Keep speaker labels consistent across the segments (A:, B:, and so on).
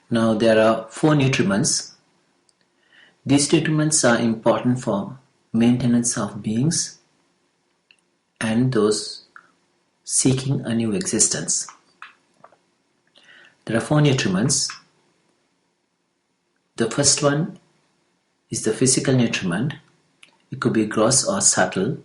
A: Now there are 4 nutriments. These nutriments are important for maintenance of beings and those seeking a new existence. There are 4 nutriments. The first one is the physical nutriment. It could be gross or subtle.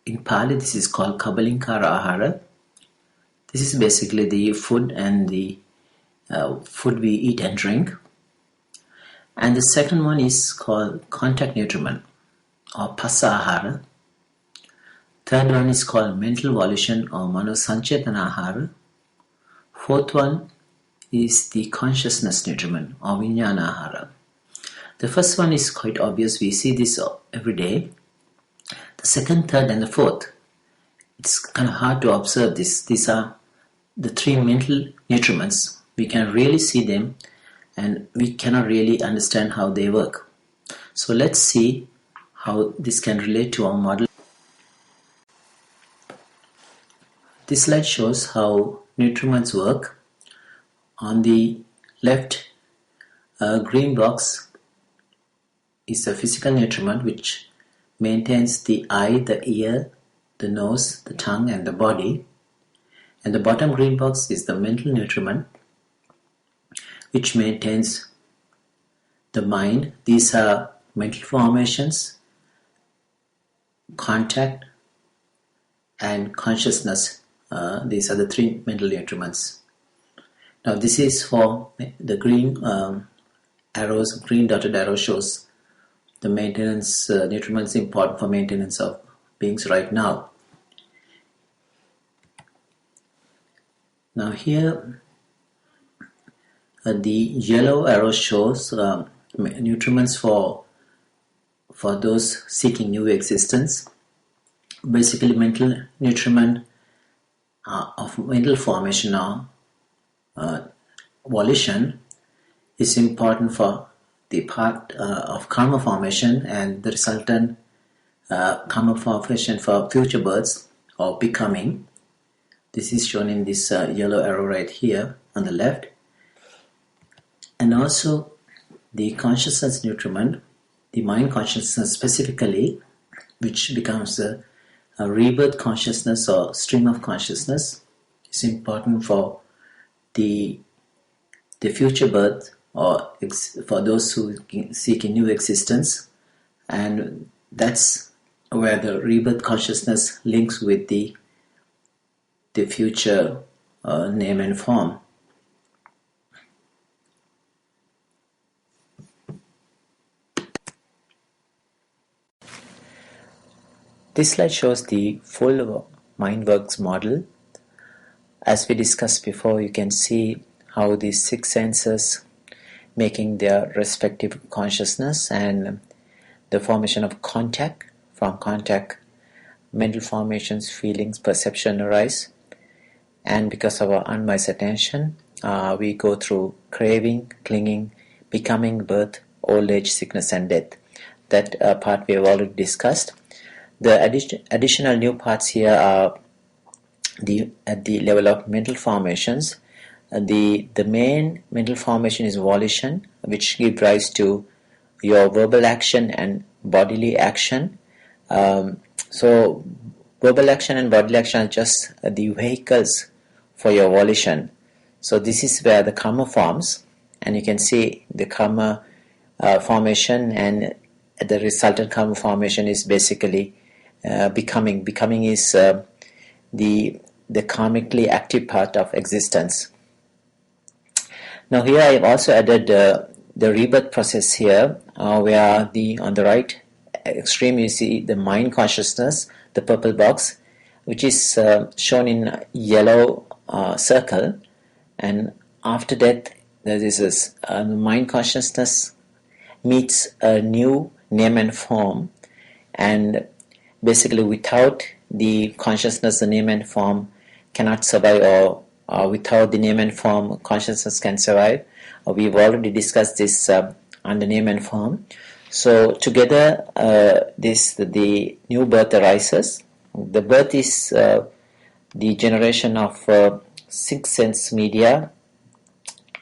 A: In Pali, this is called Kabalinkara Ahara. This is basically the food and the food we eat and drink. And the second one is called contact nutriment or Pasa Ahara. Third one is called mental volition or Manosanchetana Ahara. Fourth one is the consciousness nutriment or Vijnana Ahara. The first one is quite obvious. We see this every day. The second, third, and the fourth, it's kind of hard to observe this. These are the 3 mental nutriments. We can really see them and we cannot really understand how they work. So let's see how this can relate to our model. This slide shows how nutriments work. On the left, green box is a physical nutriment which maintains the eye, the ear, the nose, the tongue, and the body. And the bottom green box is the mental nutriment which maintains the mind. These are mental formations, contact, and consciousness. These are the 3 mental nutriments. Now this is for the green arrows, green dotted arrow shows the maintenance nutriments important for maintenance of beings right now. Now here the yellow arrow shows nutriments for those seeking new existence. Basically mental nutriment of mental formation or volition is important for the part of karma formation and the resultant karma formation for future births or becoming. This is shown in this yellow arrow right here on the left. And also the consciousness nutriment, the mind consciousness specifically, which becomes a rebirth consciousness or stream of consciousness, is important for the future birth or for those who seek a new existence. And that's where the rebirth consciousness links with the future name and form. This slide shows the full MindWorks model. As we discussed before, you can see how these 6 senses making their respective consciousness and the formation of contact. From contact, mental formations, feelings, perception arise. And because of our unwise attention, we go through craving, clinging, becoming, birth, old age, sickness, and death. That part we have already discussed. The additional new parts here are at the level of mental formations. The main mental formation is volition, which gives rise to your verbal action and bodily action. So verbal action and bodily action are just the vehicles for your volition. So this is where the karma forms, and you can see the karma formation, and the resultant karma formation is basically becoming. Becoming is the karmically active part of existence. Now here I have also added the rebirth process here, where on the right extreme you see the mind consciousness, the purple box, which is shown in yellow circle, and after that there is this mind consciousness meets a new name and form, and basically without the consciousness, the name and form cannot survive, or without the name and form consciousness can survive. We've already discussed this on the name and form. So together the new birth arises. The birth is the generation of 6 sense media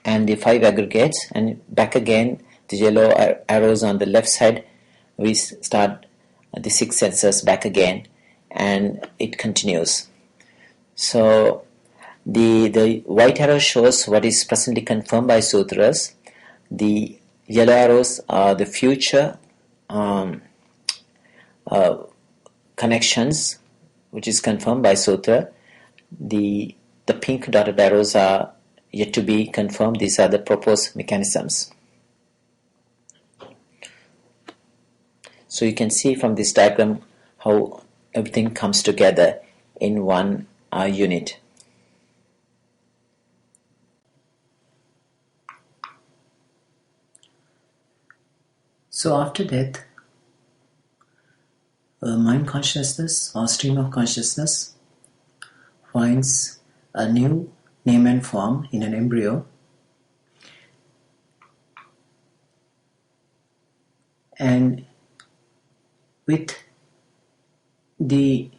A: and the 5 aggregates, and back again the yellow arrows on the left side, we start the 6 senses back again, and it continues. So the white arrow shows what is presently confirmed by sutras. The yellow arrows are the future connections, which is confirmed by sutra. The pink dotted arrows are yet to be confirmed. These are the proposed mechanisms. So you can see from this diagram how everything comes together in one unit. So after death, mind consciousness or stream of consciousness finds a new name and form in an embryo, and with the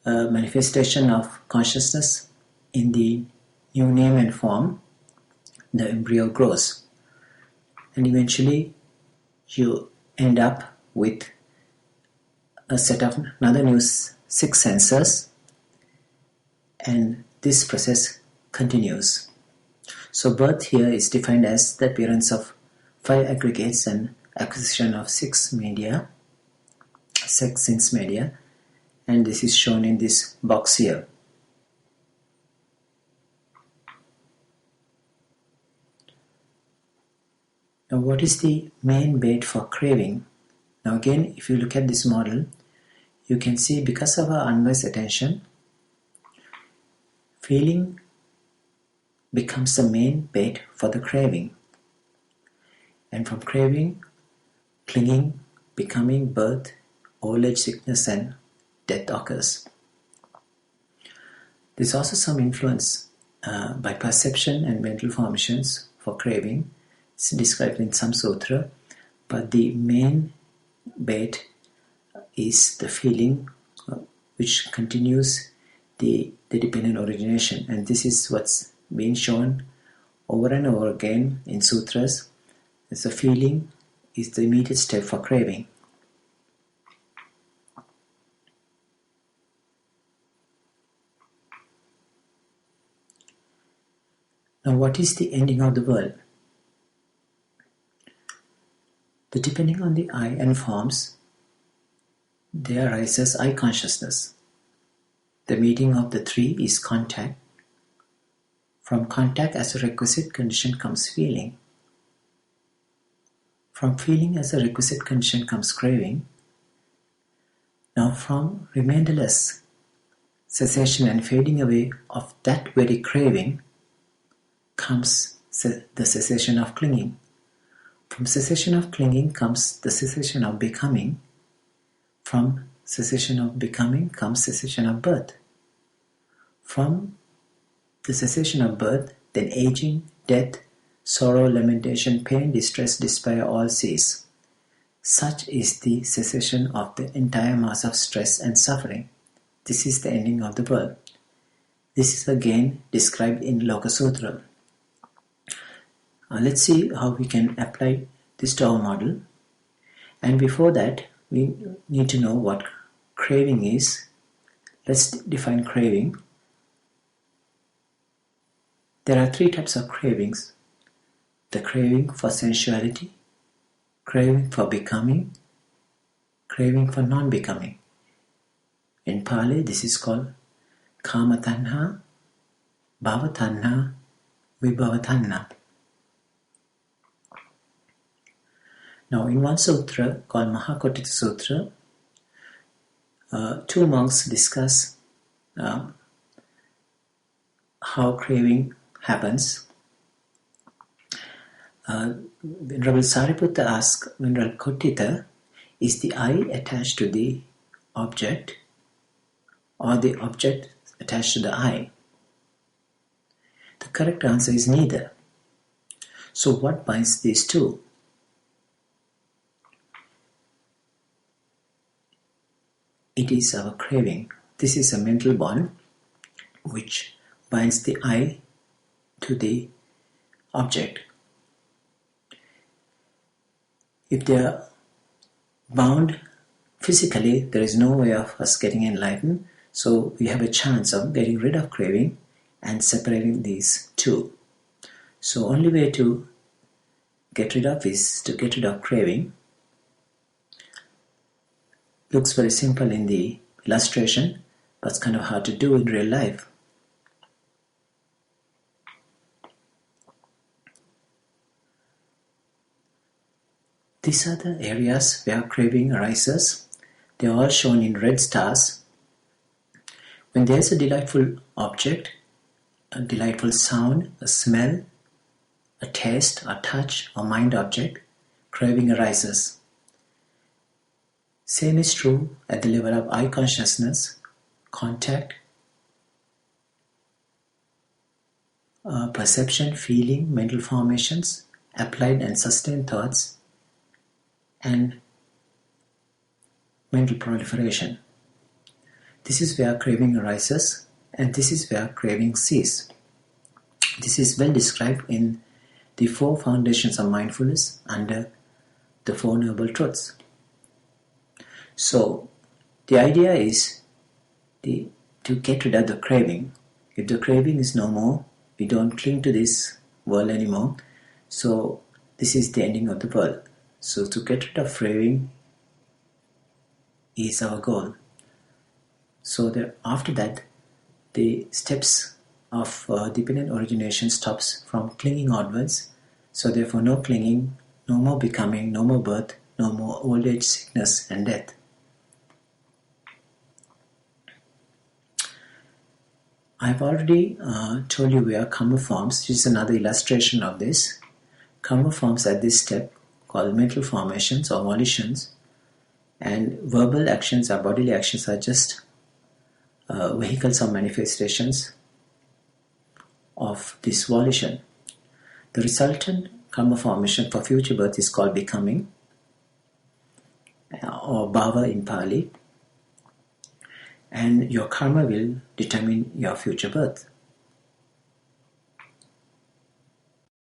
A: manifestation of consciousness in the new name and form, the embryo grows, and eventually you end up with a set of another new 6 senses, and this process continues. So birth here is defined as the appearance of 5 aggregates and acquisition of 6 sense media, and this is shown in this box here. Now what is the main bait for craving? Now again, if you look at this model, you can see because of our unwise attention, feeling becomes the main bait for the craving. And from craving, clinging, becoming, birth, old age, sickness and death occurs. There's also some influence by perception and mental formations for craving. It's described in some sutra, but the main bait is the feeling which continues the dependent origination, and this is what's being shown over and over again in sutras. As a feeling is the immediate step for craving. Now what is the ending of the world? Depending on the I and forms, there arises I consciousness. The meeting of the 3 is contact. From contact as a requisite condition comes feeling. From feeling as a requisite condition comes craving. Now from remainderless cessation and fading away of that very craving comes the cessation of clinging. From cessation of clinging comes the cessation of becoming. From cessation of becoming comes cessation of birth. From the cessation of birth, then aging, death, sorrow, lamentation, pain, distress, despair all cease. Such is the cessation of the entire mass of stress and suffering. This is the ending of the world. This is again described in Loka Sutra. Let's see how we can apply this to our model. And before that, we need to know what craving is. Let's define craving. There are 3 types of cravings. The craving for sensuality, craving for becoming, craving for non-becoming. In Pali, this is called Kama Tanha, Bhava Tanha, Vibhava Tanha. Now in one sutra called Mahakotita Sutra, 2 monks discuss how craving happens. Venerable Sariputta asks Venerable Kotita, is the I attached to the object or the object attached to the I? The correct answer is neither. So what binds these two? It is our craving. This is a mental bond which binds the I to the object. If they are bound physically, there is no way of us getting enlightened, so we have a chance of getting rid of craving and separating these two. So only way to get rid of is to get rid of craving. Looks very simple in the illustration, but it's kind of hard to do in real life. These are the areas where craving arises. They are all shown in red stars. When there is a delightful object, a delightful sound, a smell, a taste, a touch, or mind object, craving arises. Same is true at the level of eye consciousness, contact, perception, feeling, mental formations, applied and sustained thoughts, and mental proliferation. This is where craving arises, and this is where craving ceases. This is well described in the 4 foundations of mindfulness under the 4 noble truths. So, the idea is to get rid of the craving. If the craving is no more, we don't cling to this world anymore. So, this is the ending of the world. So, to get rid of craving is our goal. So, after that, the steps of dependent origination stops from clinging onwards. So, therefore, no clinging, no more becoming, no more birth, no more old age, sickness, and death. I've already told you where karma forms. This is another illustration of this. Karma forms at this step called mental formations or volitions, and verbal actions or bodily actions are just vehicles or manifestations of this volition. The resultant karma formation for future birth is called becoming, or bhava in Pali, and your karma will determine your future birth.